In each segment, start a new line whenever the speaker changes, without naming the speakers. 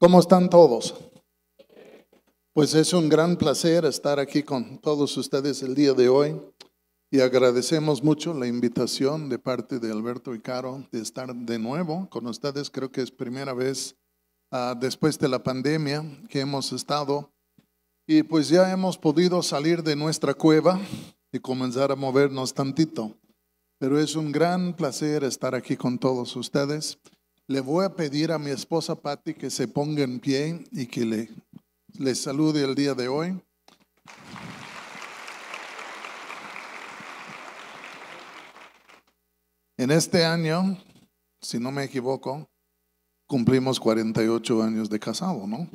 ¿Cómo están todos? Pues es un gran placer estar aquí con todos ustedes el día de hoy y agradecemos mucho la invitación de parte de Alberto y Caro de estar de nuevo con ustedes. Creo que es primera vez después de la pandemia que hemos estado y pues ya hemos podido salir de nuestra cueva y comenzar a movernos tantito. Pero es un gran placer estar aquí con todos ustedes. Le voy a pedir a mi esposa Patti que se ponga en pie y que les salude el día de hoy. En este año, si no me equivoco, cumplimos 48 años de casado, ¿no?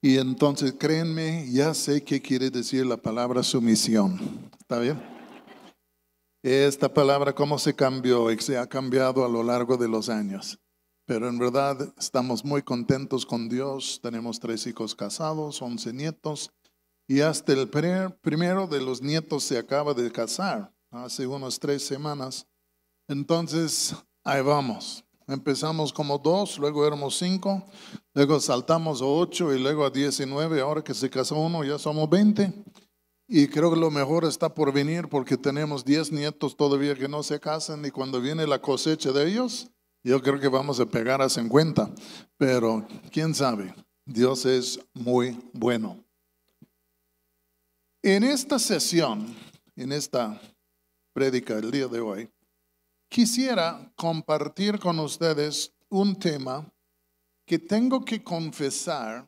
Y entonces, créanme, ya sé qué quiere decir la palabra sumisión. ¿Está bien? Esta palabra, ¿cómo se cambió? Se ha cambiado a lo largo de los años. Pero en verdad estamos muy contentos con Dios. Tenemos 3 hijos casados, 11 nietos. Y hasta el primero de los nietos se acaba de casar hace unas 3 semanas. Entonces, ahí vamos. Empezamos como 2, luego éramos 5, luego saltamos a 8 y luego a 19. Ahora que se casó uno ya somos 20. Y creo que lo mejor está por venir porque tenemos 10 nietos todavía que no se casan y cuando viene la cosecha de ellos, yo creo que vamos a pegar a 50. Pero quién sabe, Dios es muy bueno. En esta sesión, en esta prédica el día de hoy, quisiera compartir con ustedes un tema que tengo que confesar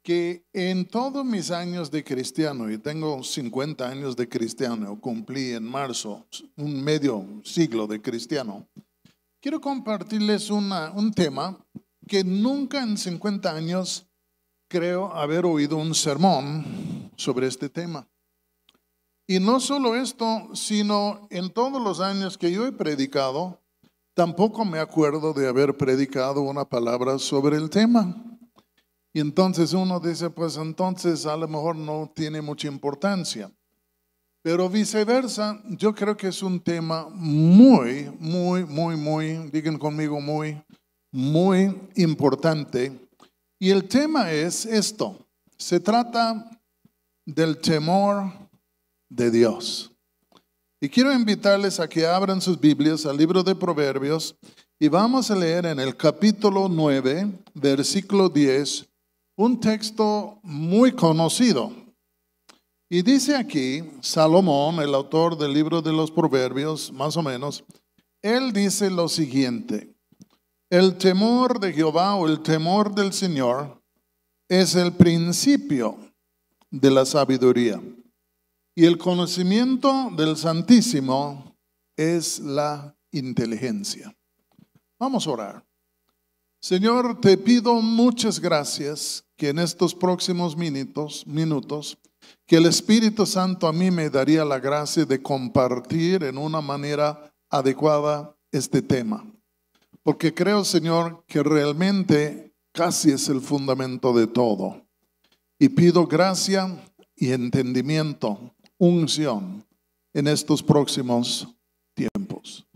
que en todos mis años de cristiano, y tengo 50 años de cristiano, cumplí en marzo un medio siglo de cristiano, quiero compartirles un tema que nunca en 50 años creo haber oído un sermón sobre este tema. Y no solo esto, sino en todos los años que yo he predicado, tampoco me acuerdo de haber predicado una palabra sobre el tema. Y entonces uno dice, pues entonces a lo mejor no tiene mucha importancia. Pero viceversa, yo creo que es un tema muy, digan conmigo, muy importante. Y el tema es esto, se trata del temor de Dios. Y quiero invitarles a que abran sus Biblias al libro de Proverbios y vamos a leer en el capítulo 9, versículo 10, un texto muy conocido. Y dice aquí, Salomón, el autor del libro de los Proverbios, más o menos, él dice lo siguiente: el temor de Jehová o el temor del Señor es el principio de la sabiduría. Y el conocimiento del Santísimo es la inteligencia. Vamos a orar. Señor, te pido muchas gracias que en estos próximos minutos, que el Espíritu Santo a mí me daría la gracia de compartir en una manera adecuada este tema. Porque creo, Señor, que realmente casi es el fundamento de todo. Y pido gracia y entendimiento, unción en estos próximos tiempos.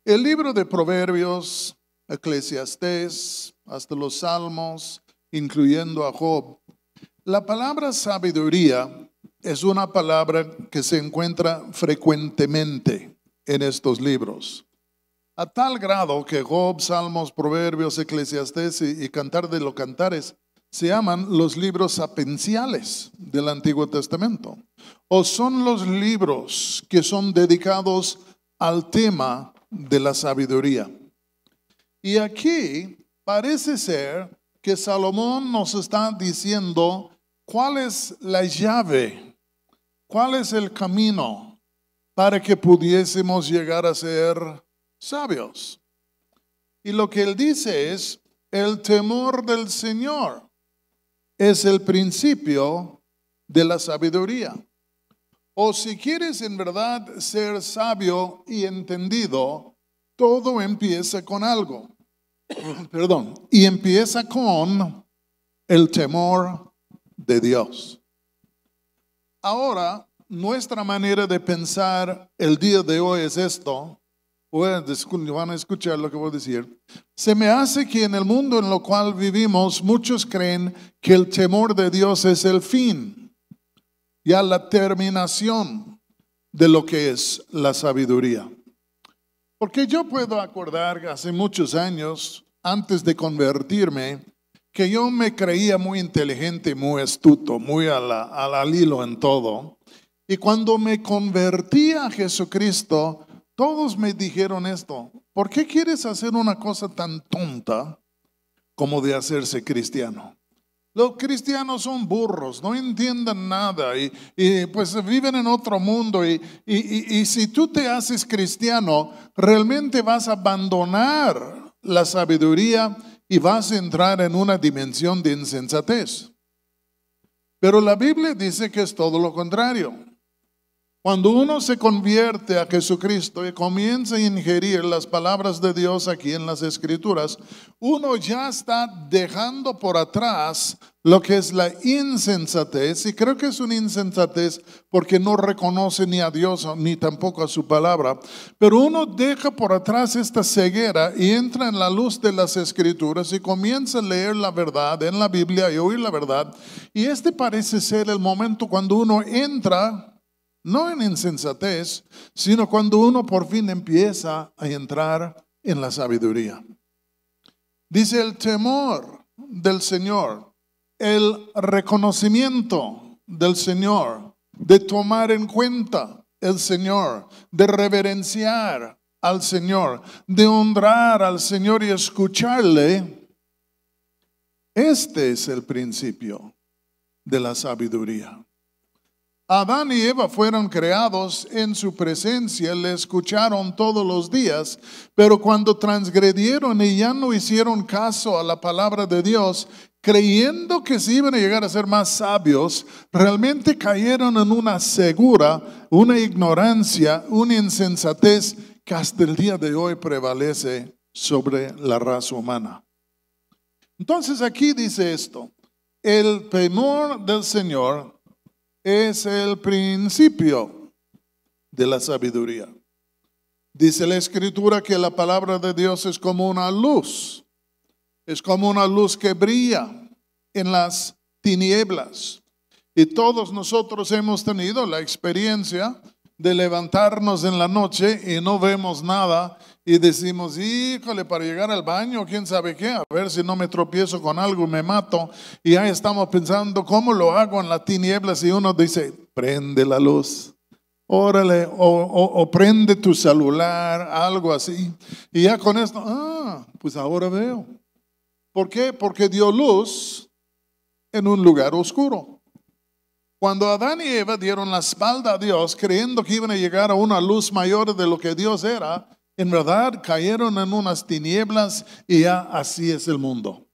El libro de Proverbios, Eclesiastés, hasta los Salmos, incluyendo a Job, la palabra sabiduría es una palabra que se encuentra frecuentemente en estos libros. A tal grado que Job, Salmos, Proverbios, Eclesiastés y Cantar de los Cantares se llaman los libros sapienciales del Antiguo Testamento. O son los libros que son dedicados al tema de la sabiduría. Y aquí parece ser que Salomón nos está diciendo cuál es la llave, cuál es el camino para que pudiésemos llegar a ser sabios. Y lo que él dice es, el temor del Señor es el principio de la sabiduría. O si quieres en verdad ser sabio y entendido, todo empieza con algo. Y empieza con el temor de Dios. Ahora, nuestra manera de pensar el día de hoy es esto. van a escuchar lo que voy a decir. Se me hace que en el mundo en el cual vivimos, muchos creen que el temor de Dios es el fin, ya la terminación de lo que es la sabiduría. Porque yo puedo acordar hace muchos años, antes de convertirme, que yo me creía muy inteligente, muy astuto, muy al hilo en todo. Y cuando me convertí a Jesucristo, todos me dijeron esto: ¿por qué quieres hacer una cosa tan tonta como de hacerse cristiano? Los cristianos son burros, no entienden nada y pues viven en otro mundo y si tú te haces cristiano, realmente vas a abandonar la sabiduría y vas a entrar en una dimensión de insensatez. Pero la Biblia dice que es todo lo contrario. Cuando uno se convierte a Jesucristo y comienza a ingerir las palabras de Dios aquí en las Escrituras, uno ya está dejando por atrás lo que es la insensatez, y creo que es una insensatez porque no reconoce ni a Dios ni tampoco a su palabra, pero uno deja por atrás esta ceguera y entra en la luz de las Escrituras y comienza a leer la verdad en la Biblia y oír la verdad, y este parece ser el momento cuando uno entra no en insensatez, sino cuando uno por fin empieza a entrar en la sabiduría. Dice el temor del Señor, el reconocimiento del Señor, de tomar en cuenta el Señor, de reverenciar al Señor, de honrar al Señor y escucharle. Este es el principio de la sabiduría. Adán y Eva fueron creados en su presencia, le escucharon todos los días, pero cuando transgredieron y ya no hicieron caso a la palabra de Dios, creyendo que se iban a llegar a ser más sabios, realmente cayeron en una ceguera, una ignorancia, una insensatez que hasta el día de hoy prevalece sobre la raza humana. Entonces aquí dice esto: el temor del Señor es el principio de la sabiduría. Dice la Escritura que la palabra de Dios es como una luz. Es como una luz que brilla en las tinieblas. Y todos nosotros hemos tenido la experiencia de levantarnos en la noche y no vemos nada y decimos: híjole, para llegar al baño, quién sabe qué, a ver si no me tropiezo con algo y me mato. Y ahí estamos pensando cómo lo hago en las tinieblas, y uno dice: prende la luz, órale, o prende tu celular, algo así. Y ya con esto, pues ahora veo. ¿Por qué? Porque dio luz en un lugar oscuro. Cuando Adán y Eva dieron la espalda a Dios, creyendo que iban a llegar a una luz mayor de lo que Dios era, en verdad cayeron en unas tinieblas y ya así es el mundo.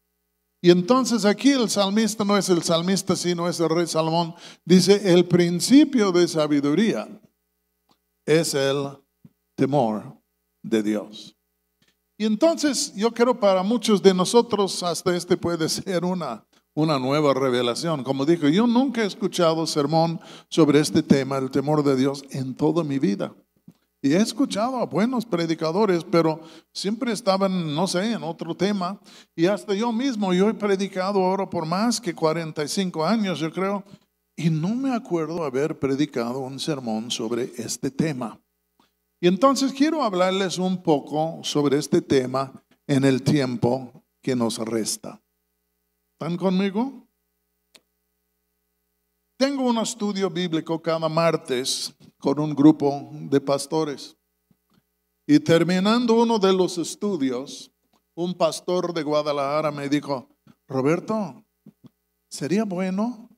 Y entonces aquí el salmista no es el salmista, sino es el rey Salomón. Dice: el principio de sabiduría es el temor de Dios. Y entonces yo creo para muchos de nosotros hasta puede ser una nueva revelación. Como dijo, yo nunca he escuchado sermón sobre este tema, el temor de Dios, en toda mi vida. Y he escuchado a buenos predicadores, pero siempre estaban, no sé, en otro tema. Y hasta yo mismo, yo he predicado ahora por más que 45 años, yo creo, y no me acuerdo haber predicado un sermón sobre este tema. Y entonces quiero hablarles un poco sobre este tema en el tiempo que nos resta. ¿Están conmigo? Tengo un estudio bíblico cada martes con un grupo de pastores. Y terminando uno de los estudios, un pastor de Guadalajara me dijo: Roberto, sería bueno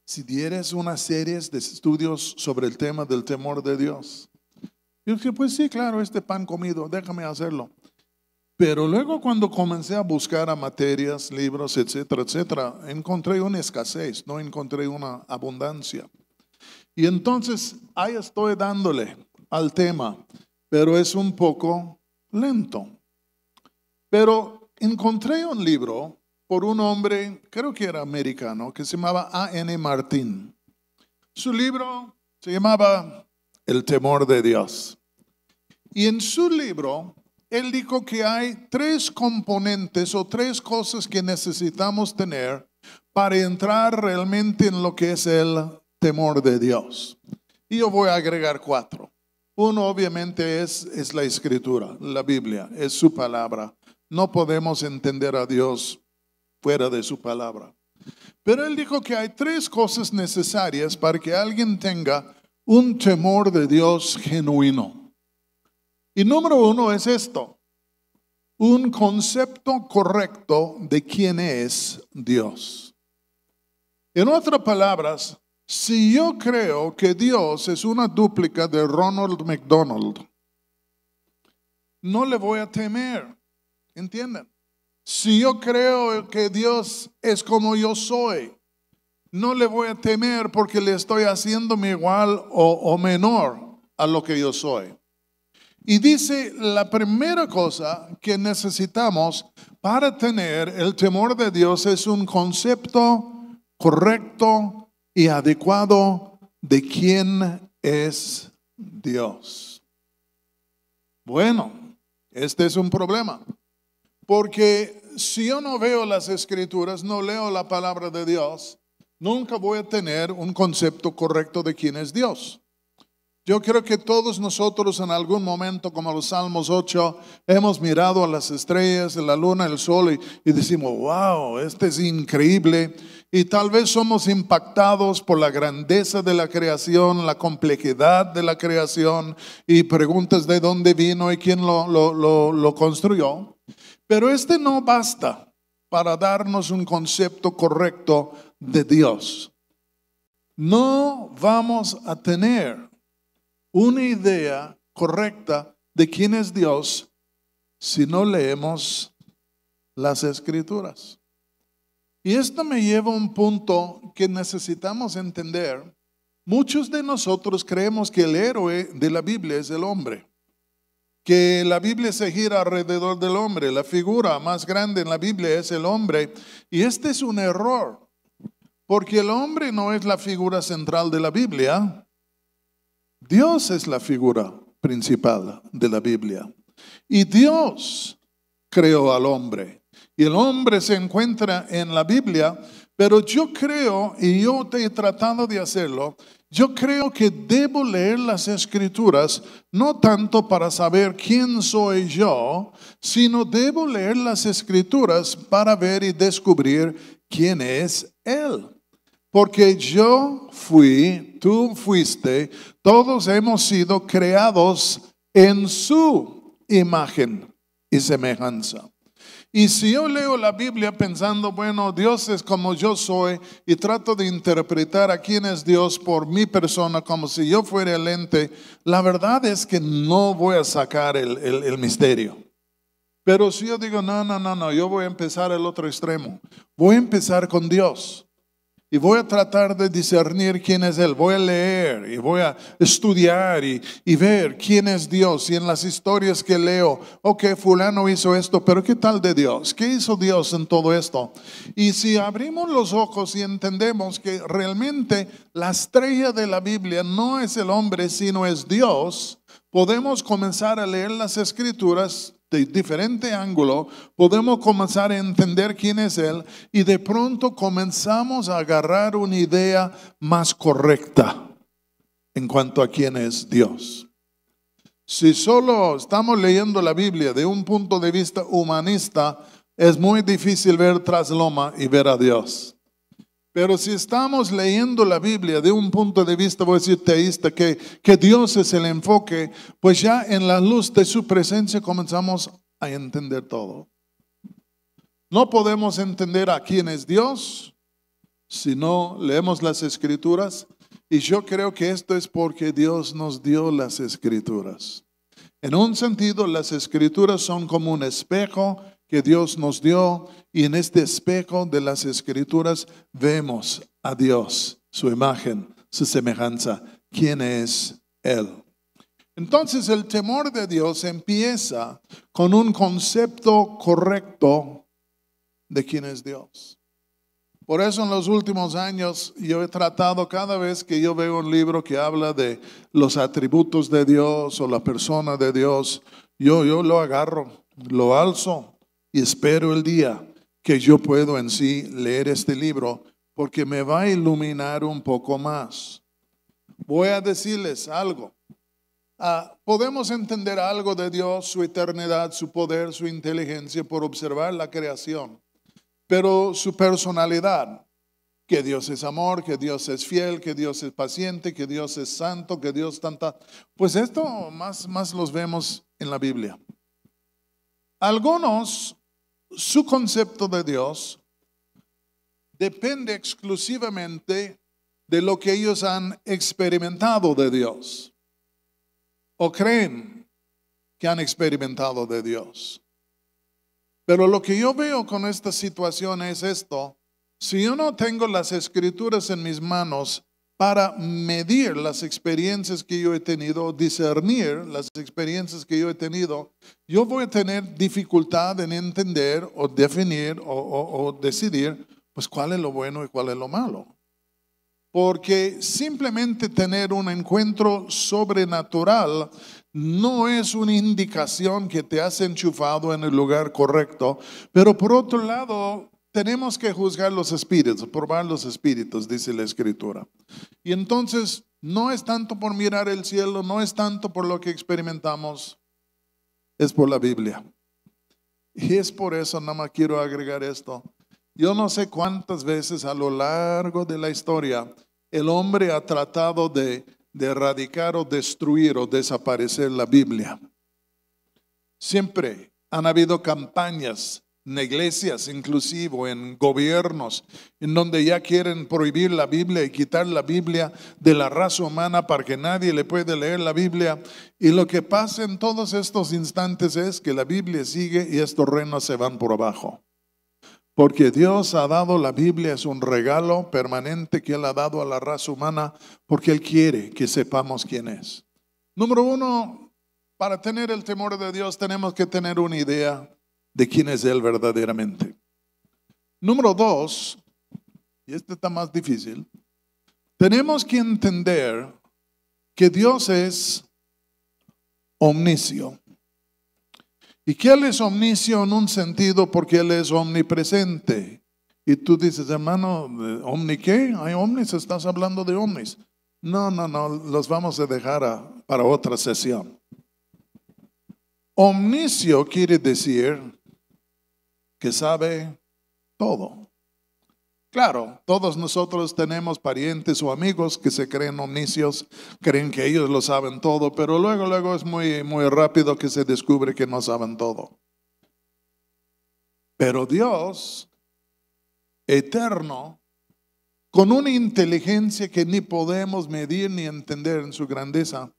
si dieras una serie de estudios sobre el tema del temor de Dios. Yo dije: pues sí, claro, pan comido, déjame hacerlo. Pero luego cuando comencé a buscar a materias, libros, etcétera, etcétera, encontré una escasez, no encontré una abundancia. Y entonces ahí estoy dándole al tema, pero es un poco lento. Pero encontré un libro por un hombre, creo que era americano, que se llamaba A.N. Martín. Su libro se llamaba El temor de Dios. Y en su libro, él dijo que hay tres componentes o tres cosas que necesitamos tener para entrar realmente en lo que es el temor de Dios. Y yo voy a agregar cuatro. Uno obviamente es la escritura, la Biblia, es su palabra. No podemos entender a Dios fuera de su palabra. Pero él dijo que hay tres cosas necesarias para que alguien tenga un temor de Dios genuino. Y número uno es esto: un concepto correcto de quién es Dios. En otras palabras, si yo creo que Dios es una dúplica de Ronald McDonald, no le voy a temer, ¿entienden? Si yo creo que Dios es como yo soy, no le voy a temer porque le estoy haciéndome igual o menor a lo que yo soy. Y dice, la primera cosa que necesitamos para tener el temor de Dios es un concepto correcto y adecuado de quién es Dios. Bueno, este es un problema, porque si yo no veo las escrituras, no leo la palabra de Dios, nunca voy a tener un concepto correcto de quién es Dios. Yo creo que todos nosotros en algún momento, como los Salmos 8, hemos mirado a las estrellas, la luna, el sol y decimos, wow, este es increíble. Y tal vez somos impactados por la grandeza de la creación, la complejidad de la creación y preguntas de dónde vino y quién lo construyó. Pero este no basta para darnos un concepto correcto de Dios. No vamos a tener una idea correcta de quién es Dios si no leemos las escrituras. Y esto me lleva a un punto que necesitamos entender. Muchos de nosotros creemos que el héroe de la Biblia es el hombre, que la Biblia se gira alrededor del hombre, la figura más grande en la Biblia es el hombre, y este es un error, porque el hombre no es la figura central de la Biblia. Dios es la figura principal de la Biblia. Y Dios creó al hombre. Y el hombre se encuentra en la Biblia, pero yo creo, y yo he tratado de hacerlo, yo creo que debo leer las escrituras no tanto para saber quién soy yo, sino debo leer las escrituras para ver y descubrir quién es Él. Porque yo fui, tú fuiste, todos hemos sido creados en su imagen y semejanza. Y si yo leo la Biblia pensando, bueno, Dios es como yo soy y trato de interpretar a quién es Dios por mi persona como si yo fuera el ente, la verdad es que no voy a sacar el misterio. Pero si yo digo, no, yo voy a empezar el otro extremo. Voy a empezar con Dios. Y voy a tratar de discernir quién es Él. Voy a leer y voy a estudiar y ver quién es Dios. Y en las historias que leo, ok, fulano hizo esto, pero ¿qué tal de Dios? ¿Qué hizo Dios en todo esto? Y si abrimos los ojos y entendemos que realmente la estrella de la Biblia no es el hombre, sino es Dios, podemos comenzar a leer las escrituras de diferente ángulo, podemos comenzar a entender quién es Él y de pronto comenzamos a agarrar una idea más correcta en cuanto a quién es Dios. Si solo estamos leyendo la Biblia de un punto de vista humanista, es muy difícil ver tras loma y ver a Dios. Pero si estamos leyendo la Biblia de un punto de vista, voy a decir teísta, que Dios es el enfoque, pues ya en la luz de su presencia comenzamos a entender todo. No podemos entender a quién es Dios si no leemos las escrituras. Y yo creo que esto es porque Dios nos dio las escrituras. En un sentido, las escrituras son como un espejo que Dios nos dio, y en este espejo de las escrituras vemos a Dios, su imagen, su semejanza, quién es Él. Entonces el temor de Dios empieza con un concepto correcto de quién es Dios. Por eso en los últimos años yo he tratado, cada vez que yo veo un libro que habla de los atributos de Dios o la persona de Dios, yo lo agarro, lo alzo y espero el día que yo puedo en sí leer este libro, porque me va a iluminar un poco más. Voy a decirles algo. Podemos entender algo de Dios, su eternidad, su poder, su inteligencia por observar la creación. Pero su personalidad, que Dios es amor, que Dios es fiel, que Dios es paciente, que Dios es santo, que Dios tanta... Pues esto más los vemos en la Biblia. Algunos, su concepto de Dios depende exclusivamente de lo que ellos han experimentado de Dios, o creen que han experimentado de Dios. Pero lo que yo veo con esta situación es esto: si yo no tengo las escrituras en mis manos para medir las experiencias que yo he tenido, discernir las experiencias que yo he tenido, yo voy a tener dificultad en entender o definir o decidir pues cuál es lo bueno y cuál es lo malo. Porque simplemente tener un encuentro sobrenatural no es una indicación que te has enchufado en el lugar correcto. Pero por otro lado, tenemos que juzgar los espíritus, probar los espíritus, dice la Escritura. Y entonces no es tanto por mirar el cielo, no es tanto por lo que experimentamos, es por la Biblia. Y es por eso, nada más quiero agregar esto. Yo no sé cuántas veces a lo largo de la historia el hombre ha tratado de erradicar o destruir o desaparecer la Biblia. Siempre han habido campañas en iglesias, inclusive en gobiernos, en donde ya quieren prohibir la Biblia y quitar la Biblia de la raza humana para que nadie le pueda leer la Biblia. Y lo que pasa en todos estos instantes es que la Biblia sigue y estos reinos se van por abajo. Porque Dios ha dado la Biblia, es un regalo permanente que Él ha dado a la raza humana, porque Él quiere que sepamos quién es. Número uno, para tener el temor de Dios tenemos que tener una idea de quién es Él verdaderamente. Número dos, y este está más difícil, tenemos que entender que Dios es omniscio. Y que Él es omniscio en un sentido porque Él es omnipresente. Y tú dices, hermano, ¿omni qué? ¿Hay omnis? ¿Estás hablando de omnis? No, los vamos a dejar para otra sesión. Omniscio quiere decir que sabe todo. Claro, todos nosotros tenemos parientes o amigos que se creen omniscios, creen que ellos lo saben todo, pero luego es muy rápido que se descubre que no saben todo. Pero Dios, eterno, con una inteligencia que ni podemos medir ni entender en su grandeza,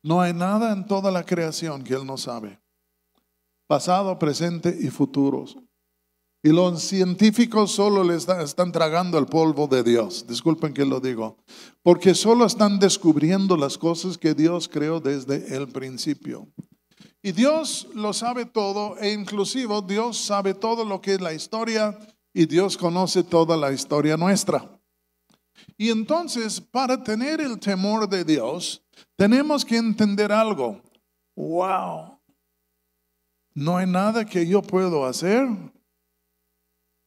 no hay nada en toda la creación que Él no sabe. Pasado, presente y futuros. Y los científicos solo le están tragando el polvo de Dios. Disculpen que lo digo. Porque solo están descubriendo las cosas que Dios creó desde el principio. Y Dios lo sabe todo, e inclusive Dios sabe todo lo que es la historia, y Dios conoce toda la historia nuestra. Y entonces, para tener el temor de Dios, tenemos que entender algo. Wow. No hay nada que yo pueda hacer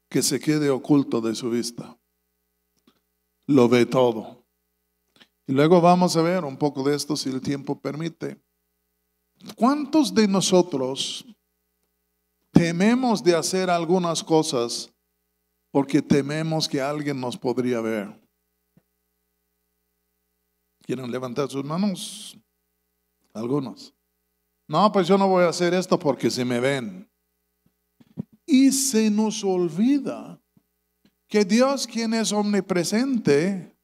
que se quede oculto de su vista. Lo ve todo. Y luego vamos a ver un poco de esto si el tiempo permite. ¿Cuántos de nosotros tememos de hacer algunas cosas porque tememos que alguien nos podría ver? ¿Quieren levantar sus manos? Algunos. No, pues yo no voy a hacer esto porque si me ven. Y se nos olvida que Dios, quien es omnipresente,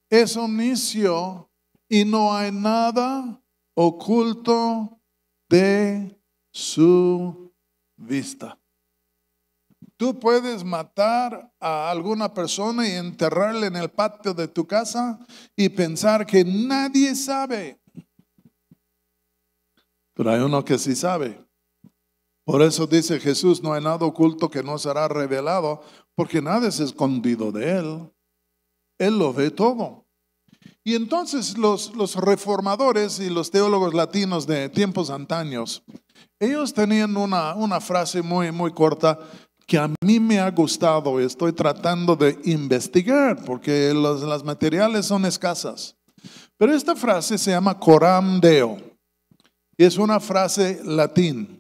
es omniscio y no hay nada oculto de su vista. Tú puedes matar a alguna persona y enterrarla en el patio de tu casa y pensar que nadie sabe. Pero hay uno que sí sabe. Por eso dice Jesús, no hay nada oculto que no será revelado, porque nada es escondido de Él. Él lo ve todo. Y entonces los reformadores y los teólogos latinos de tiempos antaños, ellos tenían una frase muy corta que a mí me ha gustado y estoy tratando de investigar porque las materiales son escasas. Pero esta frase se llama coram deo. Es una frase latín.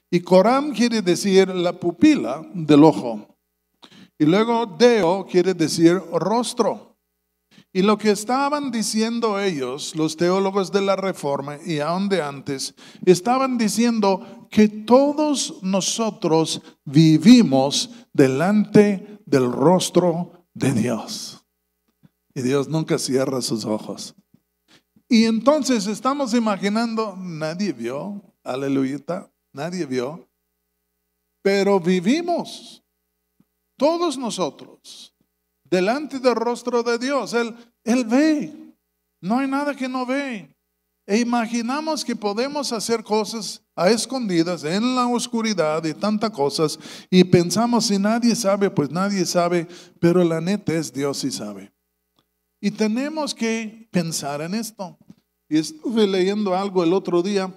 Y coram quiere decir la pupila del ojo. Y luego deo quiere decir rostro. Y lo que estaban diciendo ellos, los teólogos de la Reforma y aún de antes, estaban diciendo que todos nosotros vivimos delante del rostro de Dios. Y Dios nunca cierra sus ojos. Y entonces estamos imaginando, nadie vio, aleluya, nadie vio, pero vivimos, todos nosotros, delante del rostro de Dios. Él ve, no hay nada que no ve. E imaginamos que podemos hacer cosas a escondidas en la oscuridad y tantas cosas, y pensamos si nadie sabe, pues nadie sabe, pero la neta es Dios sí sabe. Y tenemos que pensar en esto. Y estuve leyendo algo el otro día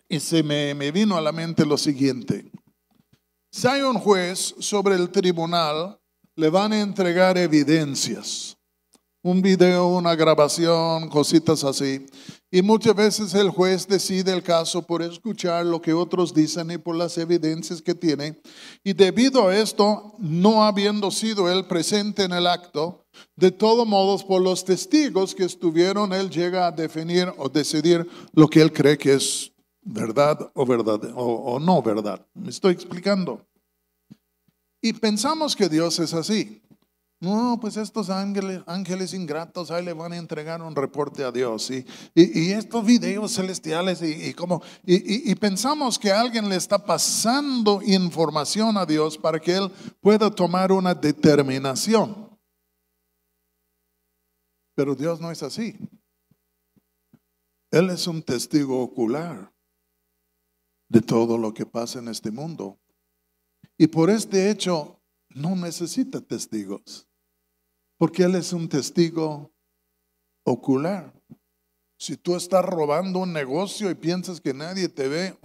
y se me vino a la mente lo siguiente. Si hay un juez sobre el tribunal, le van a entregar evidencias, un video, una grabación, cositas así. Y muchas veces el juez decide el caso por escuchar lo que otros dicen y por las evidencias que tiene. Y debido a esto, no habiendo sido él presente en el acto, de todos modos, por los testigos que estuvieron, él llega a definir o decidir lo que él cree que es verdad o no verdad. ¿Me estoy explicando? Y pensamos que Dios es así. No, pues estos ángeles ingratos, ahí le van a entregar un reporte a Dios. Y estos videos celestiales, y pensamos que alguien le está pasando información a Dios para que Él pueda tomar una determinación. Pero Dios no es así. Él es un testigo ocular de todo lo que pasa en este mundo. Y por este hecho no necesita testigos, porque Él es un testigo ocular. Si tú estás robando un negocio y piensas que nadie te ve,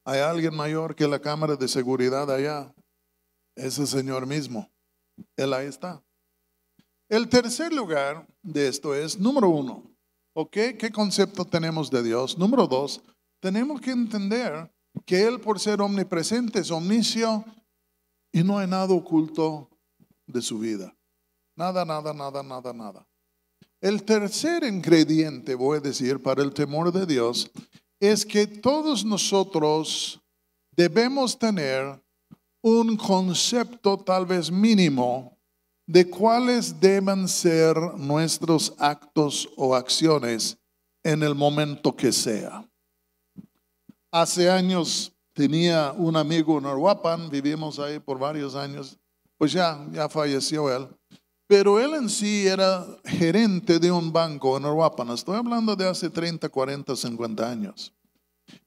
hay alguien mayor que la cámara de seguridad allá, ese Señor mismo, Él ahí está. El tercer lugar de esto es, número uno, ¿qué concepto tenemos de Dios? Número dos, tenemos que entender que Él, por ser omnipresente, es omniscio y no hay nada oculto de su vida. Nada. El tercer ingrediente, voy a decir, para el temor de Dios, es que todos nosotros debemos tener un concepto tal vez mínimo de cuáles deben ser nuestros actos o acciones en el momento que sea. Hace años tenía un amigo en Uruapan, vivimos ahí por varios años, pues ya falleció él. Pero él en sí era gerente de un banco en Uruapan. Estoy hablando de hace 30, 40, 50 años.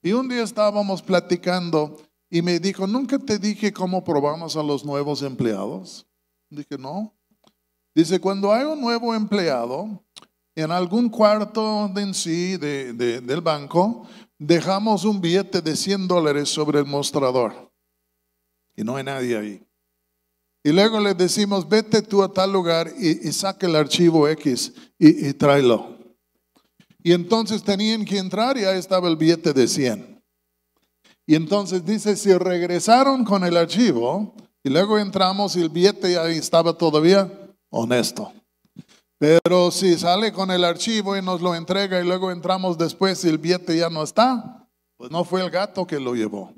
Y un día estábamos platicando y me dijo, ¿nunca te dije cómo probamos a los nuevos empleados? Dije, no. Dice, cuando hay un nuevo empleado, en algún cuarto de en sí del banco, dejamos un billete de $100 sobre el mostrador. Y no hay nadie ahí. Y luego le decimos, vete tú a tal lugar y saca el archivo X y tráelo. Y entonces tenían que entrar y ahí estaba el billete de 100. Y entonces dice, si regresaron con el archivo y luego entramos y el billete ahí estaba todavía honesto. Pero si sale con el archivo y nos lo entrega y luego entramos después y el billete ya no está, pues no fue el gato que lo llevó.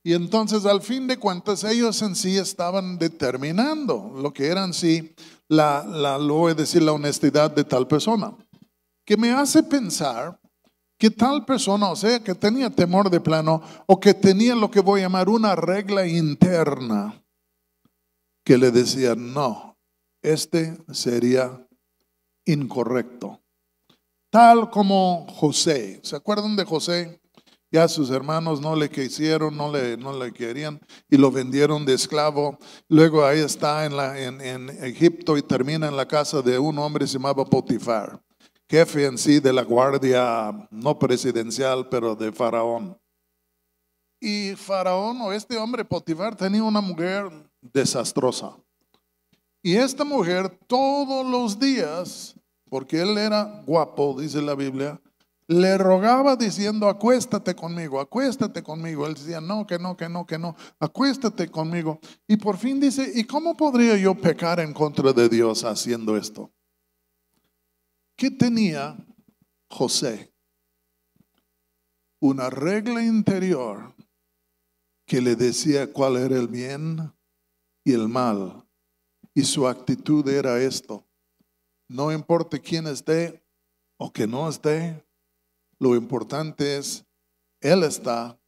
Y entonces al fin de cuentas ellos en sí estaban determinando lo que era en sí lo voy a decir, la honestidad de tal persona. Que me hace pensar que tal persona, o sea, que tenía temor de plano o que tenía lo que voy a llamar una regla interna que le decía, no, este sería incorrecto. Tal como José, ¿se acuerdan de José? Ya sus hermanos no le quisieron, no le querían y lo vendieron de esclavo. Luego ahí está en Egipto y termina en la casa de un hombre que se llamaba Potifar, jefe en sí de la guardia, no presidencial, pero de Faraón. Y Faraón o este hombre Potifar tenía una mujer desastrosa. Y esta mujer todos los días, porque él era guapo, dice la Biblia, le rogaba diciendo, acuéstate conmigo, acuéstate conmigo. Él decía, no, que no, que no, que no, acuéstate conmigo. Y por fin dice, ¿y cómo podría yo pecar en contra de Dios haciendo esto? ¿Qué tenía José? Una regla interior que le decía cuál era el bien y el mal. Y su actitud era esto: no importa quién esté o que no esté, lo importante es, Él está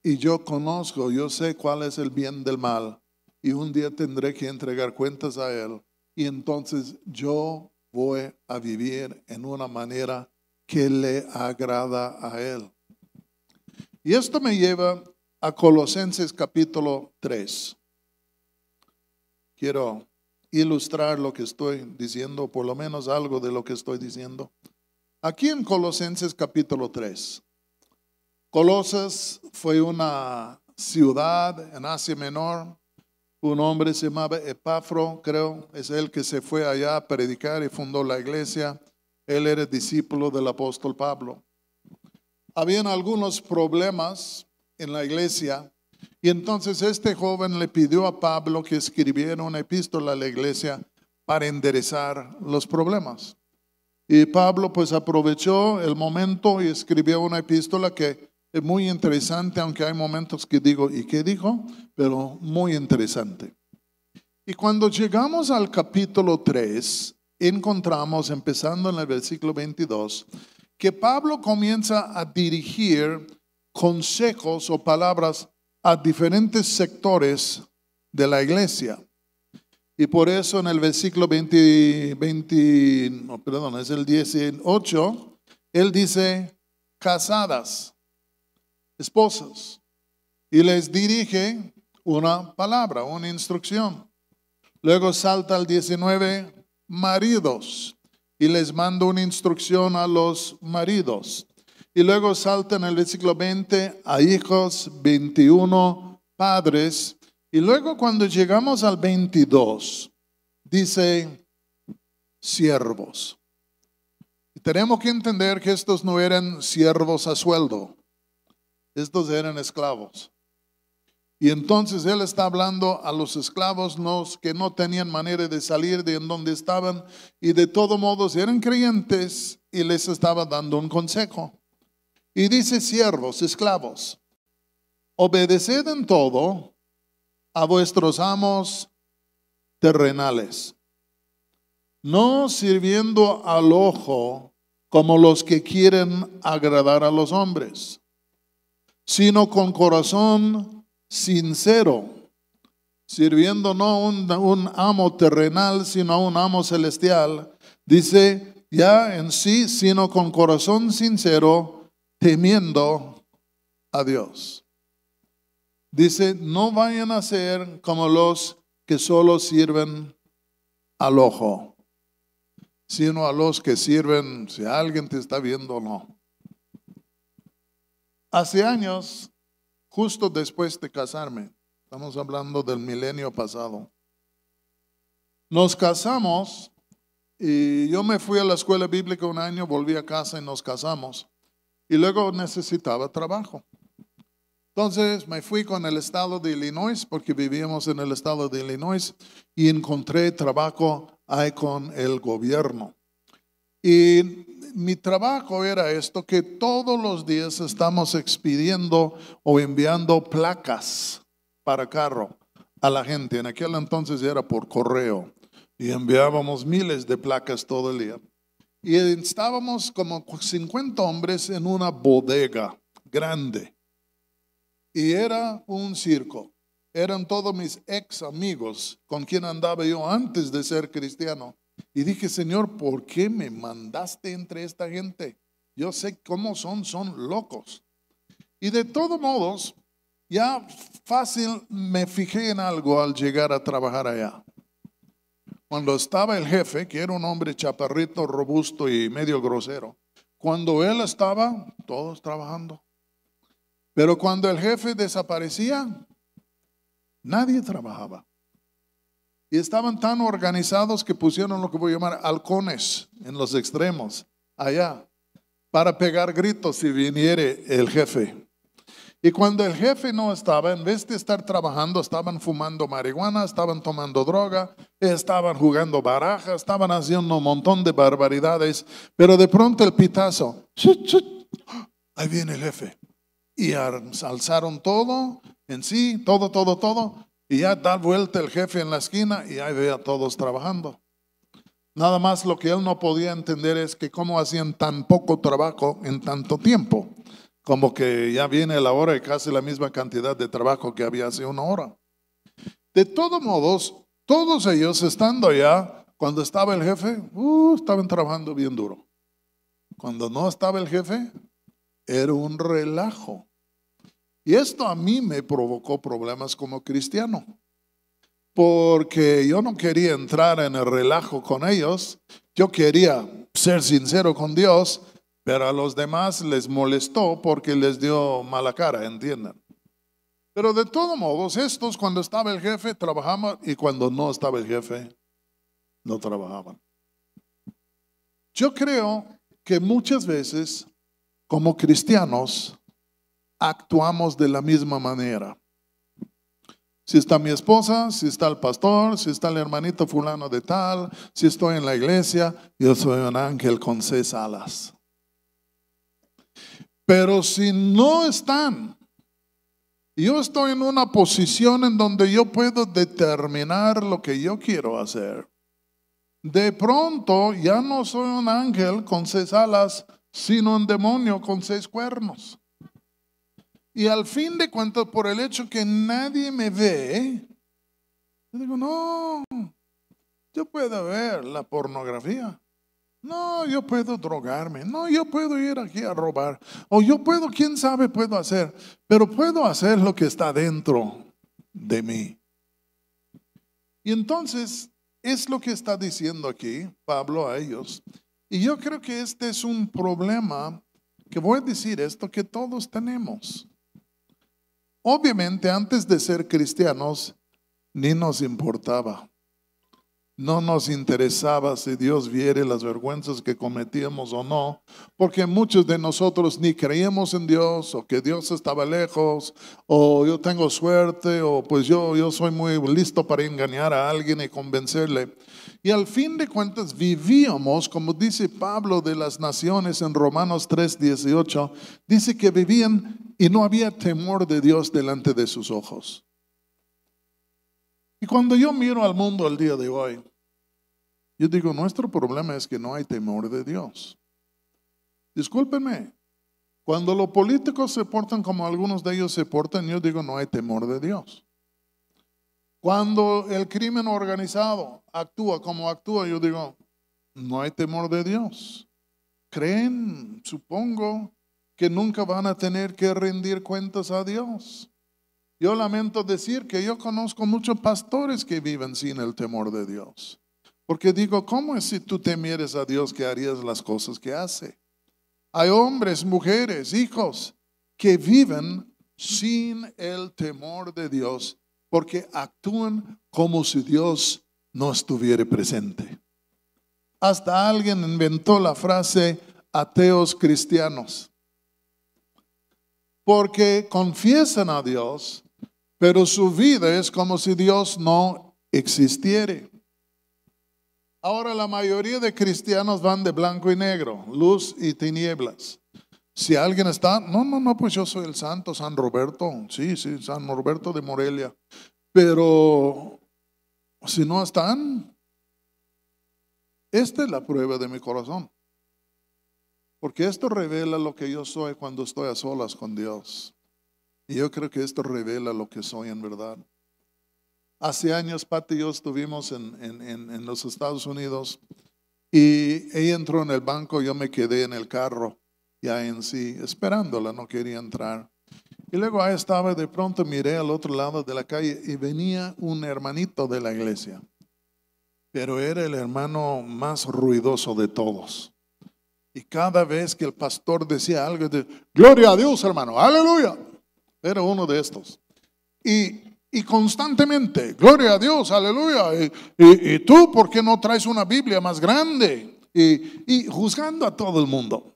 y yo conozco, yo sé cuál es el bien del mal y un día tendré que entregar cuentas a Él y entonces yo voy a vivir en una manera que le agrada a Él. Y esto me lleva a Colosenses capítulo 3. Quiero ilustrar lo que estoy diciendo, por lo menos algo de lo que estoy diciendo. Aquí en Colosenses capítulo 3. Colosas fue una ciudad en Asia Menor. Un hombre se llamaba Epafro, creo, es el que se fue allá a predicar y fundó la iglesia. Él era discípulo del apóstol Pablo. Habían algunos problemas en la iglesia y entonces este joven le pidió a Pablo que escribiera una epístola a la iglesia para enderezar los problemas. Y Pablo pues aprovechó el momento y escribió una epístola que es muy interesante, aunque hay momentos que digo, ¿y qué dijo? Pero muy interesante. Y cuando llegamos al capítulo 3, encontramos, empezando en el versículo 22, que Pablo comienza a dirigir consejos o palabras a diferentes sectores de la iglesia. Y por eso en el versículo es el 18, él dice casadas, esposas, y les dirige una palabra, una instrucción. Luego salta al 19, maridos, y les manda una instrucción a los maridos. Y luego salta en el versículo 20 a hijos, 21 padres. Y luego cuando llegamos al 22, dice siervos. Y tenemos que entender que estos no eran siervos a sueldo, estos eran esclavos. Y entonces él está hablando a los esclavos, los que no tenían manera de salir de en donde estaban y de todos modos eran creyentes y les estaba dando un consejo. Y dice siervos, esclavos, obedeced en todo a vuestros amos terrenales, no sirviendo al ojo como los que quieren agradar a los hombres, sino con corazón sincero, sirviendo no a un amo terrenal, sino a un amo celestial. Dice ya en sí, sino con corazón sincero, temiendo a Dios. Dice, no vayan a ser como los que solo sirven al ojo, sino a los que sirven si alguien te está viendo o no. Hace años, justo después de casarme, estamos hablando del milenio pasado, nos casamos y yo me fui a la escuela bíblica un año, volví a casa y nos casamos. Y luego necesitaba trabajo. Entonces me fui con el estado de Illinois, porque vivíamos en el estado de Illinois, y encontré trabajo ahí con el gobierno. Y mi trabajo era esto, que todos los días estamos expidiendo o enviando placas para carro a la gente. En aquel entonces era por correo y enviábamos miles de placas todo el día. Y estábamos como 50 hombres en una bodega grande. Y era un circo. Eran todos mis ex amigos con quien andaba yo antes de ser cristiano. Y dije, Señor, ¿por qué me mandaste entre esta gente? Yo sé cómo son locos. Y de todos modos, ya fácil me fijé en algo al llegar a trabajar allá. Cuando estaba el jefe, que era un hombre chaparrito, robusto y medio grosero, cuando él estaba, todos trabajando. Pero cuando el jefe desaparecía, nadie trabajaba. Y estaban tan organizados que pusieron lo que voy a llamar halcones en los extremos, allá, para pegar gritos si viniere el jefe. Y cuando el jefe no estaba, en vez de estar trabajando, estaban fumando marihuana, estaban tomando droga, estaban jugando baraja, estaban haciendo un montón de barbaridades. Pero de pronto el pitazo, ¡chut, chut! Ahí viene el jefe. Y alzaron todo en sí, todo. Y ya da vuelta el jefe en la esquina y ahí ve a todos trabajando. Nada más lo que él no podía entender es que cómo hacían tan poco trabajo en tanto tiempo. Como que ya viene la hora y casi la misma cantidad de trabajo que había hace una hora. De todos modos, todos ellos estando allá, cuando estaba el jefe, estaban trabajando bien duro. Cuando no estaba el jefe, era un relajo. Y esto a mí me provocó problemas como cristiano. Porque yo no quería entrar en el relajo con ellos. Yo quería ser sincero con Dios. Pero a los demás les molestó porque les dio mala cara, ¿entienden? Pero de todos modos, estos cuando estaba el jefe trabajaban y cuando no estaba el jefe no trabajaban. Yo creo que muchas veces como cristianos actuamos de la misma manera. Si está mi esposa, si está el pastor, si está el hermanito fulano de tal, si estoy en la iglesia, yo soy un ángel con 6 alas. Pero si no están, yo estoy en una posición en donde yo puedo determinar lo que yo quiero hacer. De pronto ya no soy un ángel con 6 alas, sino un demonio con 6 cuernos. Y al fin de cuentas, por el hecho que nadie me ve, yo digo, no, yo puedo ver la pornografía. No, yo puedo drogarme. No, yo puedo ir aquí a robar. O yo puedo, quién sabe, puedo hacer. Pero puedo hacer lo que está dentro de mí. Y entonces, es lo que está diciendo aquí Pablo a ellos. Y yo creo que este es un problema, que voy a decir esto, que todos tenemos. Obviamente, antes de ser cristianos, ni nos importaba. No nos interesaba si Dios viere las vergüenzas que cometíamos o no, porque muchos de nosotros ni creíamos en Dios, o que Dios estaba lejos, o yo tengo suerte, o pues yo soy muy listo para engañar a alguien y convencerle. Y al fin de cuentas vivíamos, como dice Pablo de las naciones en Romanos 3:18, dice que vivían y no había temor de Dios delante de sus ojos. Y cuando yo miro al mundo el día de hoy, yo digo, nuestro problema es que no hay temor de Dios. Discúlpenme, cuando los políticos se portan como algunos de ellos se portan, yo digo, no hay temor de Dios. Cuando el crimen organizado actúa como actúa, yo digo, no hay temor de Dios. Creen, supongo, que nunca van a tener que rendir cuentas a Dios. Yo lamento decir que yo conozco muchos pastores que viven sin el temor de Dios. Porque digo, ¿cómo es si tú temieres a Dios que harías las cosas que hace? Hay hombres, mujeres, hijos que viven sin el temor de Dios porque actúan como si Dios no estuviera presente. Hasta alguien inventó la frase ateos cristianos. Porque confiesan a Dios, pero su vida es como si Dios no existiera. Ahora la mayoría de cristianos van de blanco y negro, luz y tinieblas. Si alguien está, no, pues yo soy el santo, San Roberto, sí, San Roberto de Morelia. Pero si no están, esta es la prueba de mi corazón. Porque esto revela lo que yo soy cuando estoy a solas con Dios. Y yo creo que esto revela lo que soy en verdad. Hace años, Pati y yo estuvimos en los Estados Unidos y ella entró en el banco, yo me quedé en el carro, ya en sí, esperándola, no quería entrar. Y luego ahí estaba, de pronto miré al otro lado de la calle y venía un hermanito de la iglesia. Pero era el hermano más ruidoso de todos. Y cada vez que el pastor decía algo, de gloria a Dios, hermano, aleluya. Era uno de estos. Y constantemente, gloria a Dios, aleluya. Y tú, ¿por qué no traes una Biblia más grande? Y juzgando a todo el mundo.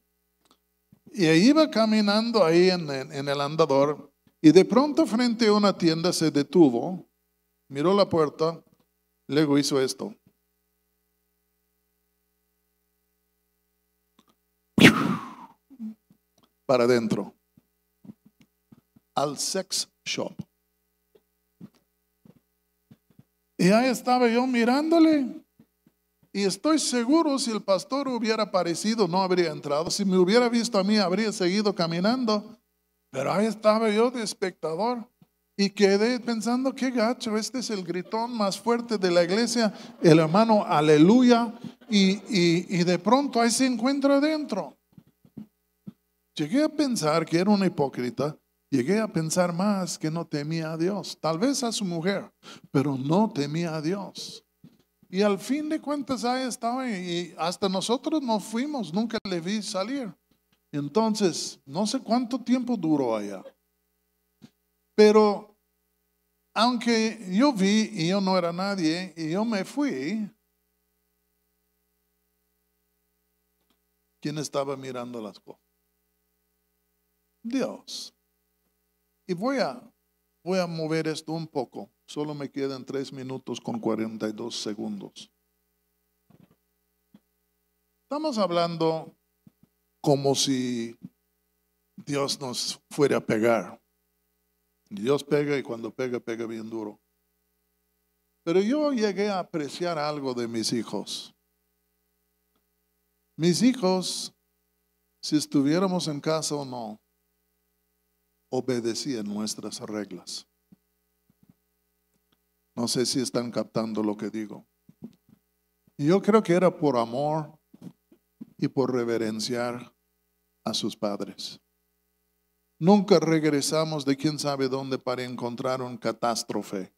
Y iba caminando ahí en el andador. Y de pronto frente a una tienda se detuvo, miró la puerta, luego hizo esto. Para adentro. Al sex shop. Y ahí estaba yo mirándole. Y estoy seguro si el pastor hubiera aparecido no habría entrado. Si me hubiera visto a mí habría seguido caminando. Pero ahí estaba yo de espectador. Y quedé pensando, qué gacho, este es el gritón más fuerte de la iglesia, el hermano aleluya. Y de pronto ahí se encuentra adentro. Llegué a pensar que era un hipócrita. Llegué a pensar más que no temía a Dios. Tal vez a su mujer, pero no temía a Dios. Y al fin de cuentas ahí estaba y hasta nosotros nos fuimos, nunca le vi salir. Entonces, no sé cuánto tiempo duró allá. Pero aunque yo vi y yo no era nadie y yo me fui, ¿quién estaba mirando las cosas? Dios. Y voy a mover esto un poco. Solo me quedan 3 minutos con 42 segundos. Estamos hablando como si Dios nos fuera a pegar. Dios pega y cuando pega, pega bien duro. Pero yo llegué a apreciar algo de mis hijos. Mis hijos, si estuviéramos en casa o no, obedecían nuestras reglas. No sé si están captando lo que digo. Y yo creo que era por amor y por reverenciar a sus padres. Nunca regresamos de quién sabe dónde para encontrar un catástrofe,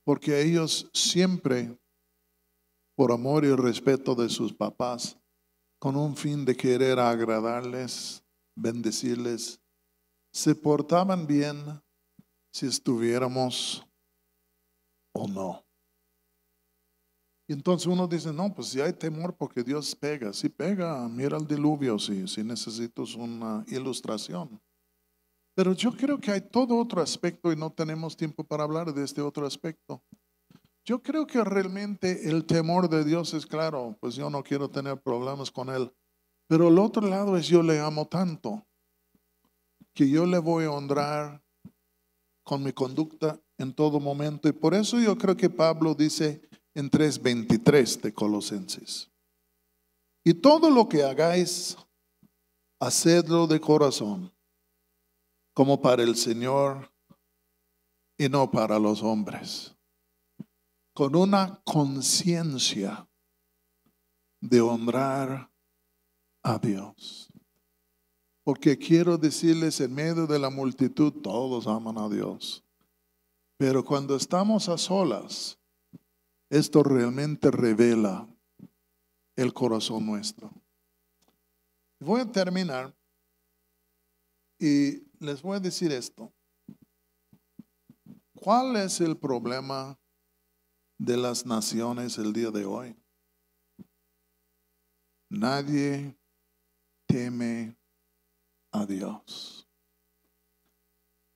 porque ellos siempre, por amor y respeto de sus papás, con un fin de querer agradarles, bendecirles, se portaban bien si estuviéramos o no. Y entonces uno dice, no, pues si hay temor porque Dios pega, si pega, mira el diluvio, si necesitas una ilustración. Pero yo creo que hay todo otro aspecto y no tenemos tiempo para hablar de este otro aspecto. Yo creo que realmente el temor de Dios es claro, pues yo no quiero tener problemas con Él. Pero el otro lado es yo le amo tanto que yo le voy a honrar con mi conducta en todo momento. Y por eso yo creo que Pablo dice en 3:23 de Colosenses: y todo lo que hagáis, hacedlo de corazón, como para el Señor y no para los hombres, con una conciencia de honrar a Dios. Porque quiero decirles, en medio de la multitud todos aman a Dios, pero cuando estamos a solas, esto realmente revela el corazón nuestro. Voy a terminar y les voy a decir esto. ¿Cuál es el problema de las naciones el día de hoy? Nadie teme a Dios.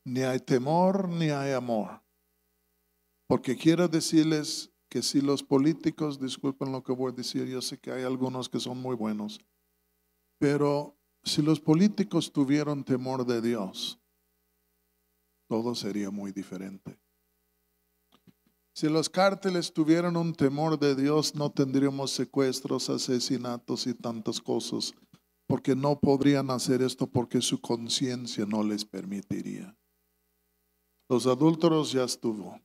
Ni hay temor ni hay amor. Porque quiero decirles que si los políticos, disculpen lo que voy a decir, yo sé que hay algunos que son muy buenos, pero si los políticos tuvieran temor de Dios, todo sería muy diferente. Si los cárteles tuvieran un temor de Dios, no tendríamos secuestros, asesinatos y tantas cosas, porque no podrían hacer esto porque su conciencia no les permitiría. Los adúlteros ya estuvo,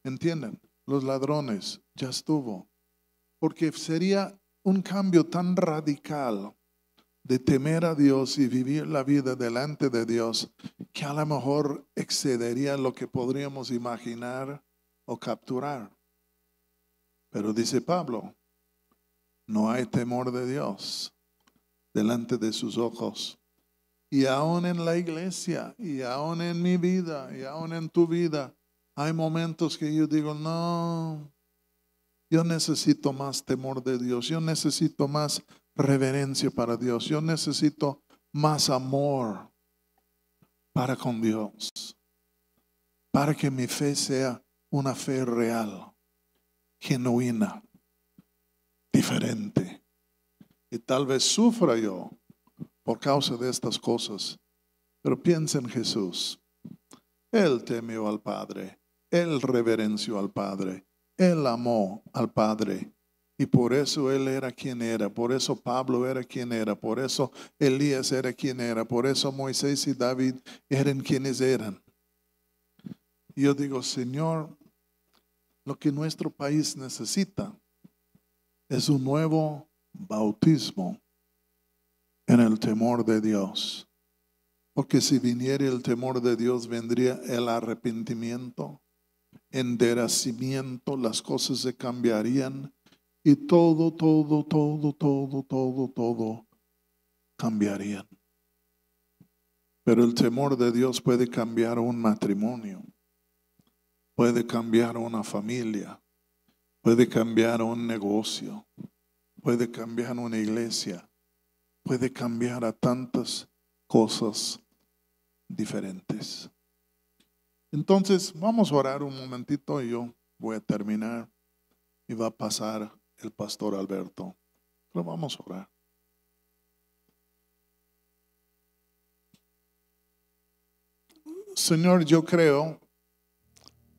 ¿entienden? Los ladrones ya estuvo, porque sería un cambio tan radical de temer a Dios y vivir la vida delante de Dios, que a lo mejor excedería lo que podríamos imaginar o capturar. Pero dice Pablo, no hay temor de Dios delante de sus ojos. Y aún en la iglesia, y aún en mi vida, y aún en tu vida, hay momentos que yo digo, no, yo necesito más temor de Dios, yo necesito más reverencia para Dios, yo necesito más amor para con Dios, para que mi fe sea una fe real, genuina, diferente. Y tal vez sufra yo por causa de estas cosas, pero piensa en Jesús. Él temió al Padre, Él reverenció al Padre, Él amó al Padre. Y por eso Él era quien era, por eso Pablo era quien era, por eso Elías era quien era, por eso Moisés y David eran quienes eran. Y yo digo, Señor, lo que nuestro país necesita es un nuevo bautismo en el temor de Dios. Porque si viniera el temor de Dios, vendría el arrepentimiento, enderezamiento, las cosas se cambiarían y todo cambiarían. Pero el temor de Dios puede cambiar un matrimonio, puede cambiar una familia, puede cambiar un negocio, puede cambiar una iglesia, puede cambiar a tantas cosas diferentes. Entonces vamos a orar un momentito y yo voy a terminar y va a pasar el pastor Alberto. Pero vamos a orar. Señor, yo creo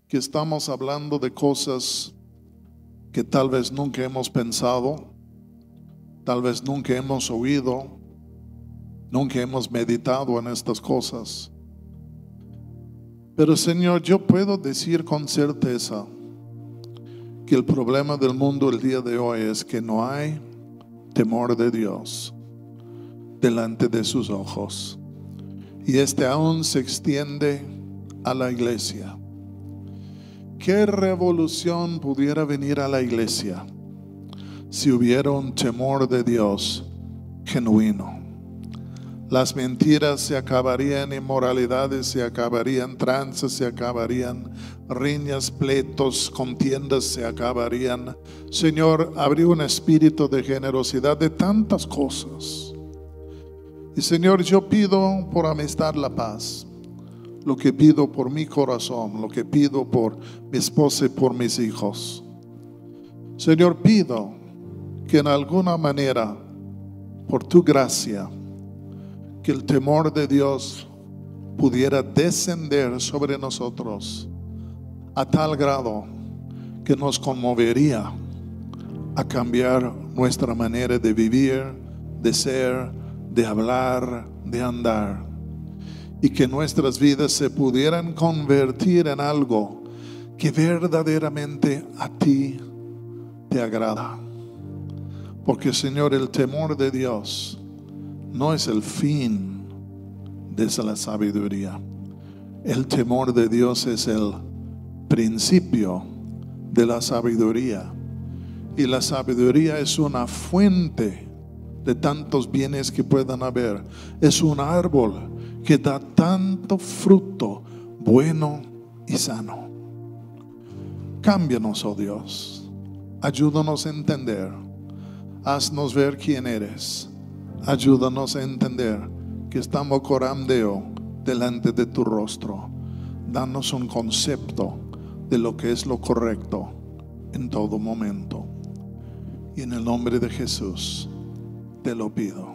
que estamos hablando de cosas que tal vez nunca hemos pensado, tal vez nunca hemos oído, nunca hemos meditado en estas cosas. Pero Señor, yo puedo decir con certeza que el problema del mundo el día de hoy es que no hay temor de Dios delante de sus ojos. Y este aún se extiende a la iglesia. ¿Qué revolución pudiera venir a la iglesia si hubiera un temor de Dios genuino? Las mentiras se acabarían, inmoralidades se acabarían, trances se acabarían, riñas, pleitos, contiendas se acabarían. Señor, habría un espíritu de generosidad, de tantas cosas. Y Señor, yo pido por amistad la paz, lo que pido por mi corazón, lo que pido por mi esposa y por mis hijos. Señor, pido que en alguna manera, por tu gracia, que el temor de Dios pudiera descender sobre nosotros a tal grado que nos conmovería a cambiar nuestra manera de vivir, de ser, de hablar, de andar, y que nuestras vidas se pudieran convertir en algo que verdaderamente a ti te agrada. Porque Señor, el temor de Dios no es el fin de la sabiduría. El temor de Dios es el principio de la sabiduría. Y la sabiduría es una fuente de tantos bienes que puedan haber. Es un árbol que da tanto fruto bueno y sano. Cámbianos, oh Dios. Ayúdanos a entender. Haznos ver quién eres. Ayúdanos a entender que estamos corandeo delante de tu rostro. Danos un concepto de lo que es lo correcto en todo momento. Y en el nombre de Jesús te lo pido.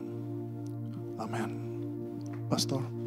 Amén. Pastor.